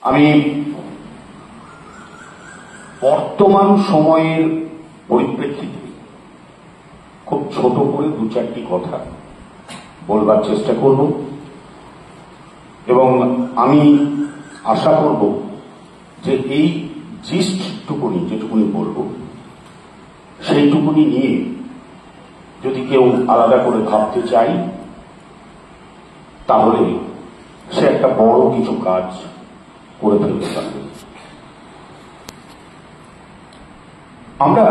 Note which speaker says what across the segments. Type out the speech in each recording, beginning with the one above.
Speaker 1: আমি বর্তমান সময়ের পরিপ্রেক্ষিতে খুব ছোট করে দু চারটি কথা বলবার চেষ্টা করব এবং আমি আশা করব যে এই জিস্টটুকুনি যেটুকুনি বলবো সেইটুকুনি নিয়ে যদি কেউ আলাদা করে ভাবতে চাই তাহলে সে একটা বড় কিছু কাজ করে ফেলতে পারবে। আমরা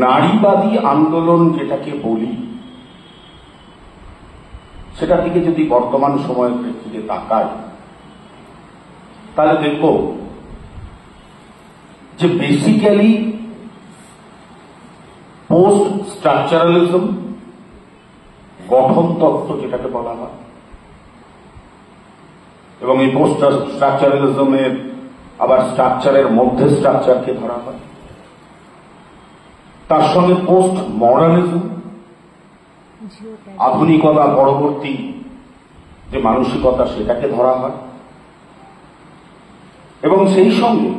Speaker 1: নারীবাদী আন্দোলন যেটাকে বলি সেটা থেকে যদি বর্তমান সময়ের প্রেক্ষিতে তাকাই তাহলে দেখব যে বেসিক্যালি পোস্ট স্ট্রাকচারালিজম, গঠন তত্ত্ব যেটাকে বলা হয়, এবং এই পোস্ট স্ট্রাকচারালিজমের আবার স্ট্রাকচারের মধ্যে স্ট্রাকচারকে ধরা হয়, তার সঙ্গে পোস্ট মডার্নিজম, আধুনিকতা পরবর্তী যে মানসিকতা সেটাকে ধরা হয়, এবং সেই সঙ্গে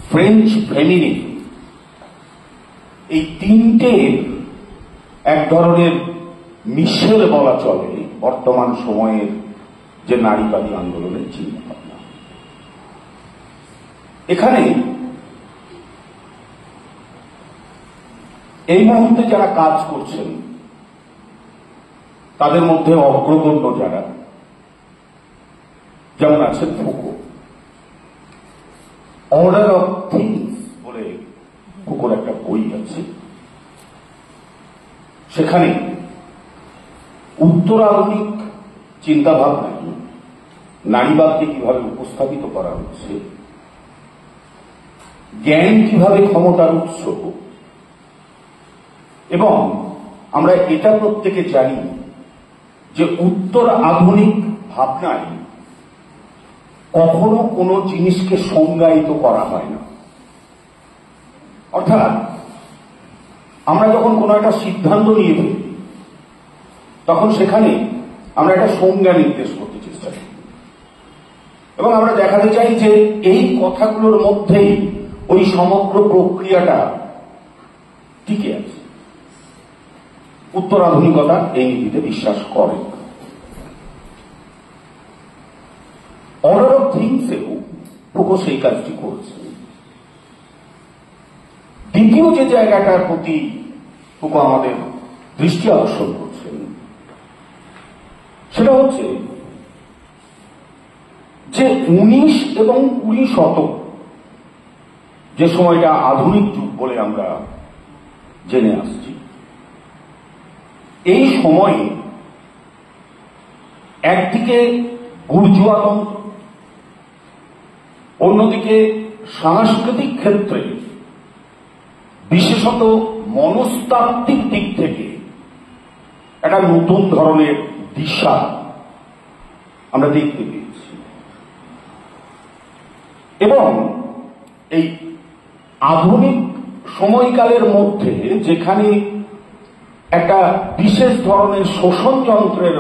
Speaker 1: ফ্রেঞ্চ ফেমিনিজম, এই তিনটে এক ধরনের মিশেল বলা চলে বর্তমান সময়ের যে নারীবাদী আন্দোলনের চিন্তা ভাবনা। এখানে এই মুহূর্তে যারা কাজ করছেন তাদের মধ্যে অগ্রগণ্য যারা, যেমন আছেন ফুকো, অর্ডার অফ থিংস বলে ফুকোর একটা বই আছে, সেখানে উত্তর আধুনিক চিন্তাভাবনায় নারীবাদকে কিভাবে উপস্থাপিত করা হচ্ছে, জ্ঞান কিভাবে ক্ষমতার উৎস, এবং আমরা এটা প্রত্যেকে জানি যে উত্তর আধুনিক ভাবনায় কখনো কোনো জিনিসকে সংজ্ঞায়িত করা হয় না। অর্থাৎ আমরা যখন কোনো একটা সিদ্ধান্ত নিয়ে ফেলি তখন সেখানে আমরা একটা সংজ্ঞা নির্দেশ করতে চেষ্টা করি এবং আমরা দেখাতে চাই যে এই কথাগুলোর মধ্যেই ওই সমগ্র প্রক্রিয়াটা টিকে আছে। উত্তর আধুনিকতা এই নীতিতে বিশ্বাস করে। অর্ডার অফ থিংসেও ফুকো সেই কাজটি করছে। দ্বিতীয় যে জায়গাটার প্রতি ফুকো আমাদের দৃষ্টি আকর্ষণ করছেন সেটা হচ্ছে যে 19 এবং 20 শতক, যে সময়টা আধুনিক যুগ বলে আমরা জেনে আসছি, এই সময়ে একদিকে বুর্জুয়াতন্ত্র, অন্যদিকে সাংস্কৃতিক ক্ষেত্রে বিশেষত মনস্তাত্ত্বিক দিক থেকে একটা নতুন ধরনের দিশা আমরা দেখতে পেয়েছি। এবং এই আধুনিক সময়কালের মধ্যে যেখানে একটা বিশেষ ধরনের শোষণ যন্ত্রের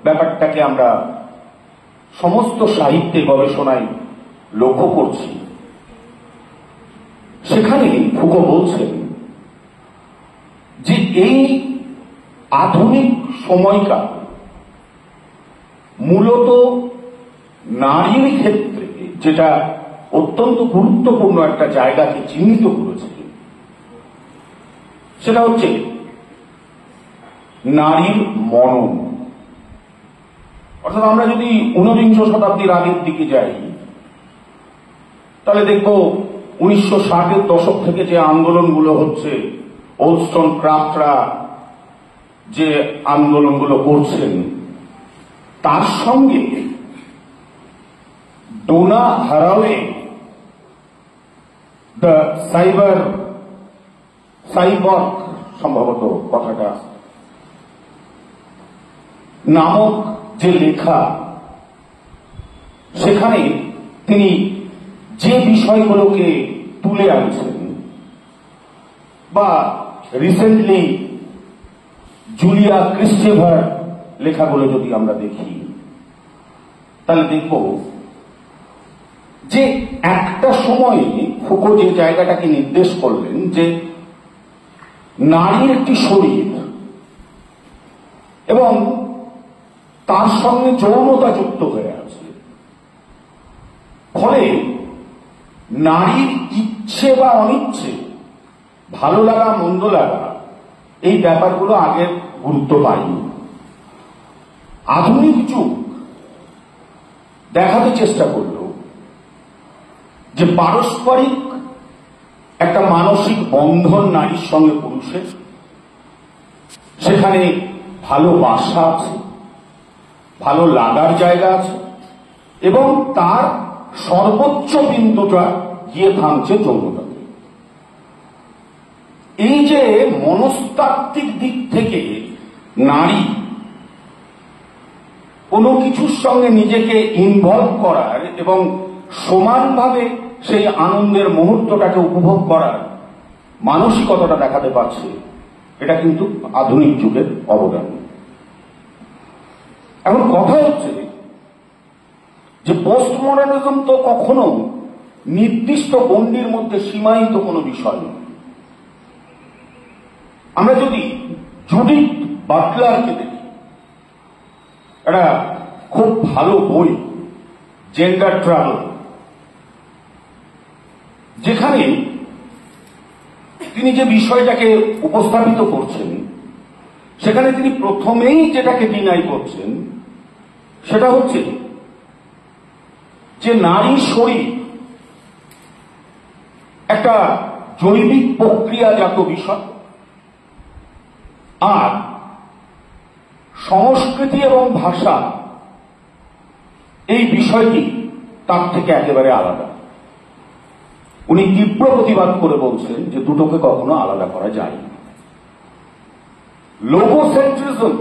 Speaker 1: ব্যাপারটাকে আমরা সমস্ত সাহিত্যে গবেষণায় লক্ষ্য করছি, সেখানে ফুকো বলছেন যে এই আধুনিক সময়কাল মূলত নারীর ক্ষেত্রে যেটা অত্যন্ত গুরুত্বপূর্ণ একটা জায়গাকে চিহ্নিত করেছে সেটা হচ্ছে নারীর মনন। অর্থাৎ আমরা যদি 19 শতাব্দীর আগের দিকে যাই তাহলে দেখব 1960-এর দশক থেকে যে আন্দোলনগুলো হচ্ছে, ওলস্টন ক্রাফটরা যে আন্দোলনগুলো করছেন, তার সঙ্গে ডোনা হারাওয়ে দ্য সাইবর্গ সম্ভবত কথাটা নামক যে লেখা, সেখানে তিনি যে বিষয়গুলোকে তুলে আনছেন, বা রিসেন্টলি জুলিয়া ক্রিস্টেভার লেখাগুলো যদি আমরা দেখি তাহলে দেখব যে একটা সময়ে ফুকো যে জায়গাটাকে নির্দেশ করলেন যে নারীর একটি শরীর এবং তার সঙ্গে যৌনতা যুক্ত হয়ে আছে, ফলে নারীর ইচ্ছে বা অনিচ্ছে, ভালো লাগা মন্দ লাগা, এই ব্যাপারগুলো আগে গুরুত্ব পায়নি। আধুনিক যুগ দেখাতে চেষ্টা করল যে পারস্পরিক একটা মানসিক বন্ধন নারীর সঙ্গে পুরুষের, সেখানে ভালোবাসা আছে, ভালো লাগার জায়গা আছে এবং তার সর্বোচ্চ বিন্দুটা গিয়ে থামছে যৌনতাতে। এই যে মনস্তাত্ত্বিক দিক থেকে নারী কোনো কিছুর সঙ্গে নিজেকে ইনভলভ করার এবং সমানভাবে সেই আনন্দের মুহূর্তটাকে উপভোগ করার মানসিকতাটা দেখাতে পারছে, এটা কিন্তু আধুনিক যুগের অবদান। এখন কথা হচ্ছে যে পোস্টমডার্নিজম তো কখনো নির্দিষ্ট গণ্ডির মধ্যে সীমায়িত কোনো বিষয় নয়। আমরা যদি জুডিথ বাটলারকে দেখি, একটা খুব ভালো বই জেন্ডার ট্রাভেল, যেখানে তিনি যে বিষয়টাকে উপস্থাপিত করছেন সেখানে তিনি প্রথমেই যেটাকে ডিনাই করছেন সেটা হচ্ছে যে নারী শরীর একটা জৈবিক প্রক্রিয়াজাত বিষয়, আর সংস্কৃতি এবং ভাষা এই বিষয়টি তার থেকে একেবারে আলাদা। উনি তীব্র প্রতিবাদ করে বলছেন যে দুটোকে কখনো আলাদা করা যায় না। লোগোসেন্ট্রিজম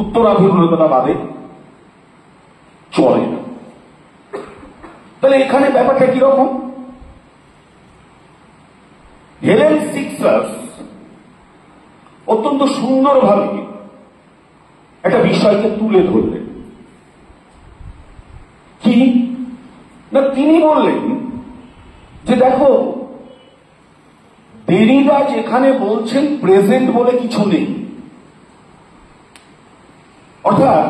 Speaker 1: উত্তরাভিমুখতাবাদে চলে না। তাহলে এখানে ব্যাপারটা কিরকম? হেলেন সিক্সার্স অত্যন্ত সুন্দরভাবে একটা বিষয়কে তুলে ধরলেন। কি না, তিনি বললেন যে দেখো, দেরিদা যেখানে বলছেন প্রেজেন্ট বলে কিছু নেই, অর্থাৎ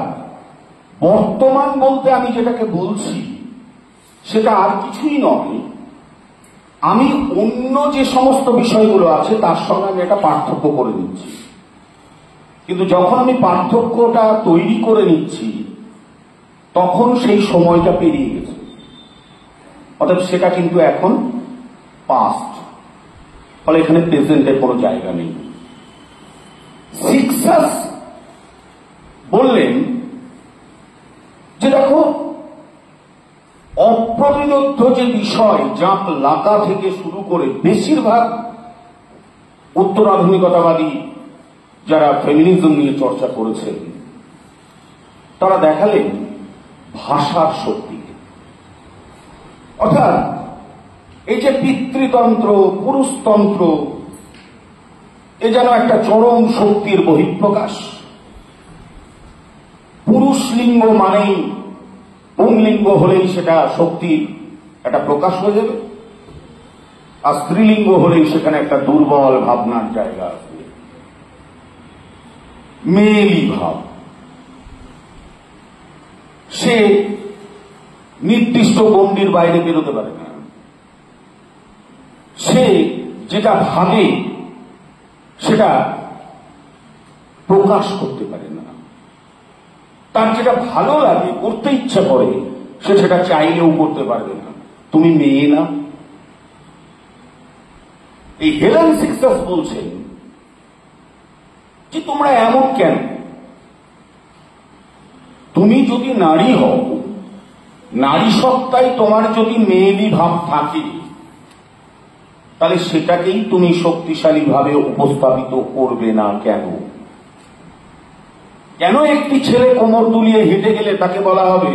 Speaker 1: বর্তমান বলতে আমি যেটাকে বলছি সেটা আর কিছুই নয়, আমি অন্য যে সমস্ত বিষয়গুলো আছে তার সঙ্গে আমি একটা পার্থক্য করে নিচ্ছি। কিন্তু যখন আমি পার্থক্যটা তৈরি করে নিচ্ছি তখন সেই সময়টা পেরিয়ে গেছে, অর্থাৎ সেটা কিন্তু এখন পাস্ট, ফলে এখানে প্রেজেন্টের কোনো জায়গা নেই। সিক্সাস বললেন যে দেখো, অপ্রতিরোধ্য যে বিষয়, জাঁপ লাগা থেকে শুরু করে বেশিরভাগ উত্তরাধুনিকতাবাদী যারা ফেমিনিজম নিয়ে চর্চা করেছেন তারা দেখালেন ভাষার শক্তি। অর্থাৎ এই যে পিতৃতন্ত্র, পুরুষতন্ত্র, এ যেন একটা চরম শক্তির বহিঃপ্রকাশ। পুরুষ লিঙ্গ মানেই, পুংলিঙ্গ হলেই সেটা শক্তির একটা প্রকাশ হয়ে যাবে, আর স্ত্রীলিঙ্গ হলেই সেখানে একটা দুর্বল ভাবনার জায়গা আসবে, মেয়েলি ভাব। সে নির্দিষ্ট গণ্ডির বাইরে বেরোতে পারে না, সে যেটা ভাবে সেটা প্রকাশ করতে পারে না, তার যেটা ভালো লাগে, করতে ইচ্ছা করে, সে সেটা চাইলেও করতে পারবে না। তুমি মেয়ে না? এই হেলেন সিক্সাস বলছেন যে তোমরা এমন কেন? তুমি যদি নারী হও, নারী সত্তায় তোমার যদি মেয়েলি ভাব থাকে, তাহলে সেটাকেই তুমি শক্তিশালী ভাবে উপস্থাপিত করবে না কেন? কেন একটি ছেলে কোমর দুলিয়ে হেঁটে গেলে তাকে বলা হবে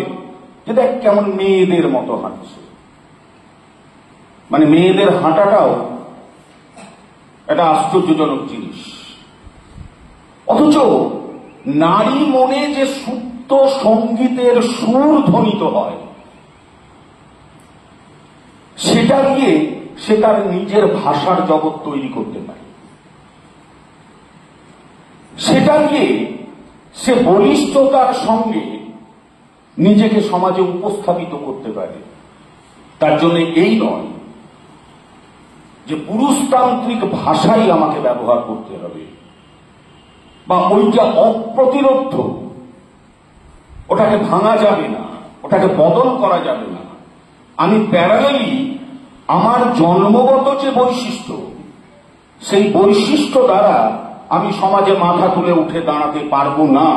Speaker 1: যে দেখ কেমন মেয়েদের মতো হাঁটছে? মানে মেয়েদের হাঁটাটাও একটা আশ্চর্যজনক জিনিস। অথচ নারী মনে যে সুপ্ত নৃত্য সঙ্গীতের সুর ধ্বনিত হয়, সেটা দিয়ে সে তার নিজের ভাষার জগৎ তৈরি করতে পারে, সেটা দিয়ে সে বলিষ্ঠতার সঙ্গে নিজেকে সমাজে উপস্থাপিত করতে পারে। তার জন্য এই নয় যে পুরুষতান্ত্রিক ভাষাই আমাকে ব্যবহার করতে হবে বা ওইটা অপ্রতিরোধ্য, ওটাকে ভাঙা যাবে না, ওটাকে বদল করা যাবে না। আমি প্যারালালি আমার জন্মগত যে বৈশিষ্ট্য, সেই বৈশিষ্ট্য দ্বারা আমি সমাজে মাথা তুলে উঠে দাঁড়াতে পারবো না,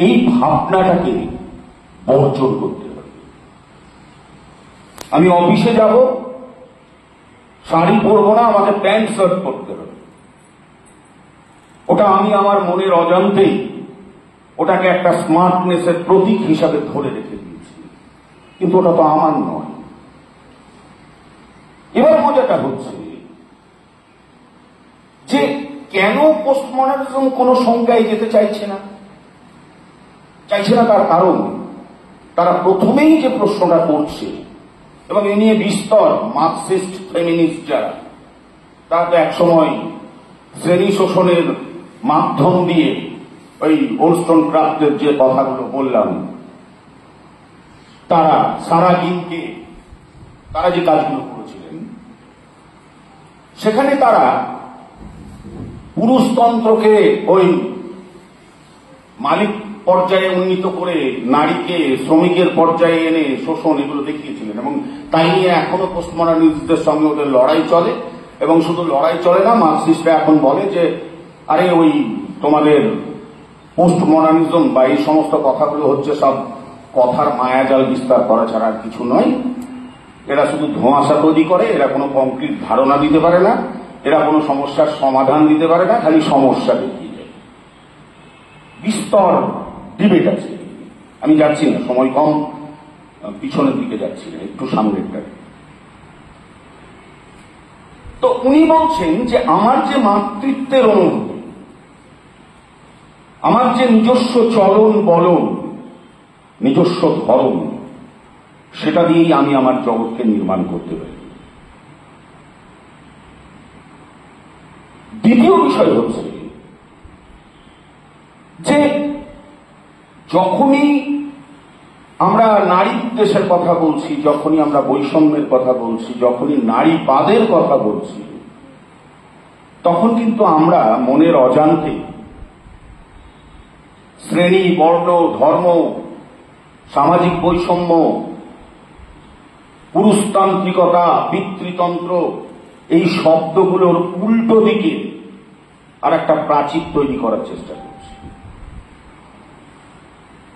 Speaker 1: এই ভাবনাটাকে বর্জন করতে হবে। আমি অফিসে যাব, শাড়ি পরবো না, আমাকে প্যান্ট শার্ট পরতে হবে। ওটা আমি আমার মনের অজান্তেই ওটাকে একটা স্মার্টনেসের প্রতীক হিসাবে ধরে রেখে দিয়েছি, কিন্তু ওটা তো আমার নয়। এবার মজাটা হচ্ছে যে কেন পোস্টমডার্নিজম কোন সংজ্ঞায় যেতে চাইছে না, তার কারণ তারা প্রথমেই যে প্রশ্নটা করছে, এবং এ নিয়ে বিস্তর মার্কসিস্ট ফেমিনিস্ট যারা, তারা তো একসময় শ্রেণী শোষণের মাধ্যম দিয়ে ওই ওলস্টোনক্রাফটের যে কথাগুলো বললাম, তারা সারা দিনকে তারা যে কাজগুলো করেছিলেন, সেখানে তারা পুরুষতন্ত্রকে ওই মালিক পর্যায়ে উন্নীত করে নারীকে শ্রমিকের পর্যায়ে এনে শোষণ, এগুলো দেখিয়েছিলেন। এবং তাই নিয়ে এখনো পোস্টমডার্নিস্টদের সঙ্গে ওদের লড়াই চলে। এবং শুধু লড়াই চলে না, মার্কসিস্টরা এখন বলে যে আরে ওই তোমাদের পোস্টমডার্নিজম বা এই সমস্ত কথাগুলো হচ্ছে সব কথার মায়াজাল বিস্তার করা ছাড়া আর কিছু নয়। এরা শুধু ধোঁয়াশা তৈরি করে, এরা কোনো কংক্রিট ধারণা দিতে পারে না, এরা কোনো সমস্যার সমাধান দিতে পারে না, খালি সমস্যা দেখিয়ে যায়। বিস্তর ডিবেট আছে। আমি যাচ্ছি না, সময় কম, পিছনের দিকে যাচ্ছি না, একটু সামনেরটা। তো উনি বলছেন যে আমার যে মাতৃত্বের অনুভূতি, আমার যে নিজস্ব চলন বলন, নিজস্ব ধরন, সেটা দিয়েই আমি আমার জগৎকে নির্মাণ করতে পারি। দ্বিতীয় বিষয় হচ্ছে যে যখনই আমরা নারী উদ্দেশ্যের কথা বলছি, যখনই আমরা বৈষম্যের কথা বলছি, যখনই নারীবাদের কথা বলছি, তখন কিন্তু আমরা মনের অজান্তে শ্রেণী, বর্ণ, ধর্ম, সামাজিক বৈষম্য, পুরুষতান্ত্রিকতা, পিতৃতন্ত্র, এই শব্দগুলোর উল্টো দিকে আর একটা প্রাচীর তৈরি করার চেষ্টা করছি।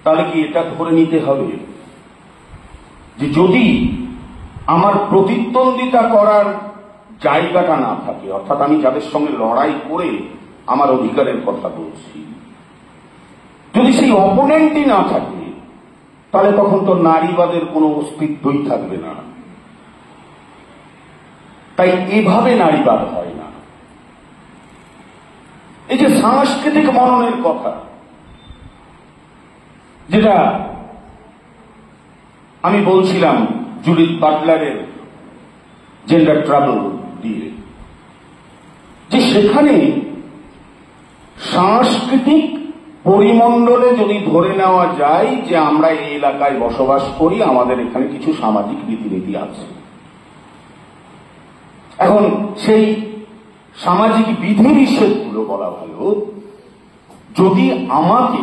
Speaker 1: তাহলে কি এটা ধরে নিতে হবে যে যদি আমার প্রতিদ্বন্দ্বিতা করার জায়গাটা না থাকে, অর্থাৎ আমি যাদের সঙ্গে লড়াই করে আমার অধিকারের কথা বলছি, যদি সেই অপোনেন্টই না থাকে, তাহলে তখন তো নারীবাদের কোনো অস্তিত্বই থাকবে না। তাই এভাবে নারীবাদ হয় না। এই যে সাংস্কৃতিক মননের কথা, যেটা আমি বলছিলাম জুডিথ বাটলারের জেন্ডার ট্রাবল দিয়ে, যে সেখানে সাংস্কৃতিক পরিমণ্ডলে যদি ধরে নেওয়া যায় যে আমরা এই এলাকায় বসবাস করি, আমাদের এখানে কিছু সামাজিক রীতিনীতি আছে। এখন সেই সামাজিক বিধিনিষেধগুলো বলা ভালো, যদি আমাকে,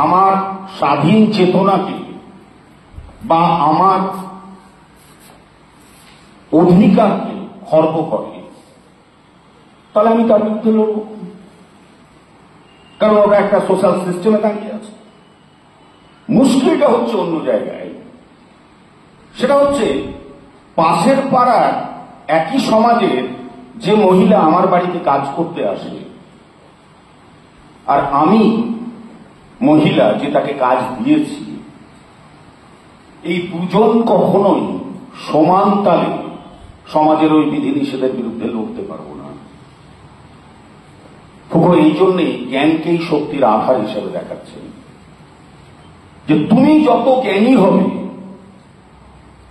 Speaker 1: আমার স্বাধীন চেতনাকে বা আমার অধিকারকে খর্ব করে, তাহলে আমি তার বিরুদ্ধে লড়ব, কারণ ওরা একটা সোশ্যাল সিস্টেমে দাঁড়িয়ে আছে। মুশকিলটা হচ্ছে অন্য জায়গায়। সেটা হচ্ছে পাশের পাড়ার একই সমাজের যে মহিলা আমার বাড়িতে কাজ করতে আসে, আর আমি মহিলা যে তাকে কাজ দিয়েছি, এই দুজন কখনোই সমান তালে সমাজের ওই বিধিনিষেধের বিরুদ্ধে লড়তে পারবো না। ফুকো এই জন্যেই জ্ঞানকেই শক্তির আধার হিসেবে দেখাচ্ছেন, যে তুমি যত জ্ঞানী হবে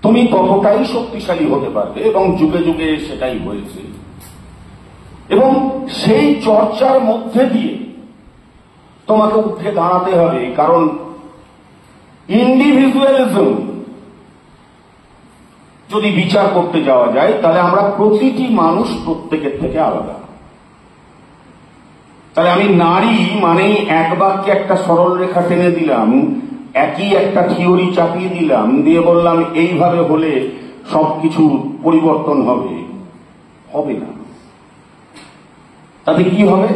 Speaker 1: তুমি ততটাই শক্তিশালী হতে পারবে, এবং যুগে যুগে সেটাই হয়েছে। এবং সেই চর্চার মধ্যে দিয়ে তোমাকে উঠে দাঁড়াতে হবে, কারণ ইন্ডিভিজুয়ালিজম যদি বিচার করতে যাওয়া যায় তাহলে আমরা প্রতিটি মানুষ প্রত্যেকের থেকে আলাদা। তাহলে আমি নারী মানেই এক বাক্যে একটা সরল রেখা টেনে দিলাম, একই একটা থিওরি চাপিয়ে দিলাম, দিয়ে বললাম এইভাবে হলে সবকিছু পরিবর্তন হবে, হবে না। তাতে কি হবে?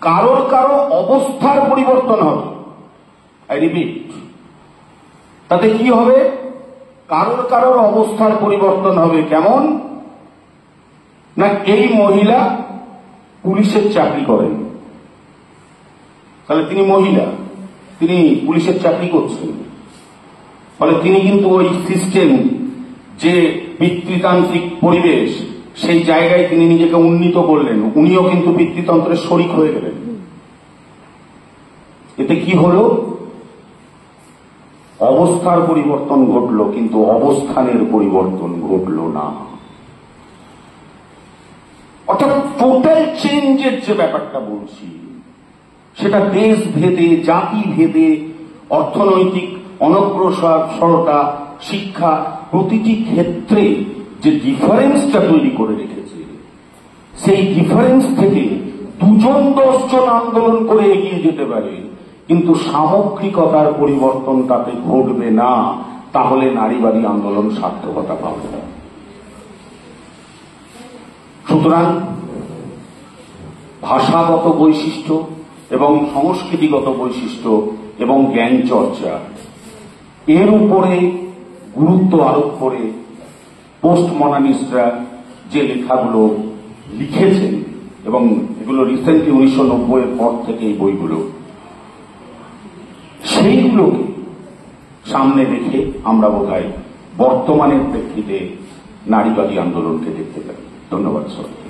Speaker 1: কারোর কারো অবস্থার পরিবর্তন হবে। আই রিপিট, তাতে কি হবে? কারোর কারোর অবস্থার পরিবর্তন হবে। কেমন না, এই মহিলা পুলিশের চাকরি করেন, তাহলে তিনি মহিলা, তিনি পুলিশের চাকরি করছেন, ফলে তিনি কিন্তু ওই সিস্টেম, যে পিতৃতান্ত্রিক পরিবেশ, সেই জায়গায় তিনি নিজেকে উন্নীত করলেন, উনিও কিন্তু পিতৃতন্ত্রের শরিক হয়ে গেলেন। এতে কি হলো? অবস্থার পরিবর্তন ঘটল, কিন্তু অবস্থানের পরিবর্তন ঘটল না। অর্থাৎ টোটাল চেঞ্জের যে ব্যাপারটা বলছি, সেটা দেশ ভেদে, জাতি ভেদে, অর্থনৈতিক অনগ্রসরতা, শিক্ষা, প্রতিটি ক্ষেত্রে যে ডিফারেন্সটা তৈরি করে রেখেছে, সেই ডিফারেন্স থেকে 2-10 জন আন্দোলন করে এগিয়ে যেতে পারে, কিন্তু সামগ্রিকতার পরিবর্তন তাতে ঘটবে না। তাহলে নারীবাদী আন্দোলন সার্থকতা পাবে না। সুতরাং ভাষাগত বৈশিষ্ট্য এবং সংস্কৃতিগত বৈশিষ্ট্য এবং জ্ঞান চর্চা, এর উপরে গুরুত্ব আরোপ করে পোস্ট মডার্নিস্টরা যে লেখাগুলো লিখেছেন, এবং এগুলো রিসেন্টলি 1990 এর পর থেকে এই বইগুলো, সেইগুলোকে সামনে রেখে আমরা বোধহয় বর্তমানের প্রেক্ষিতে নারীবাদী আন্দোলনকে দেখতে পাই। ধন্যবাদ সবাইকে।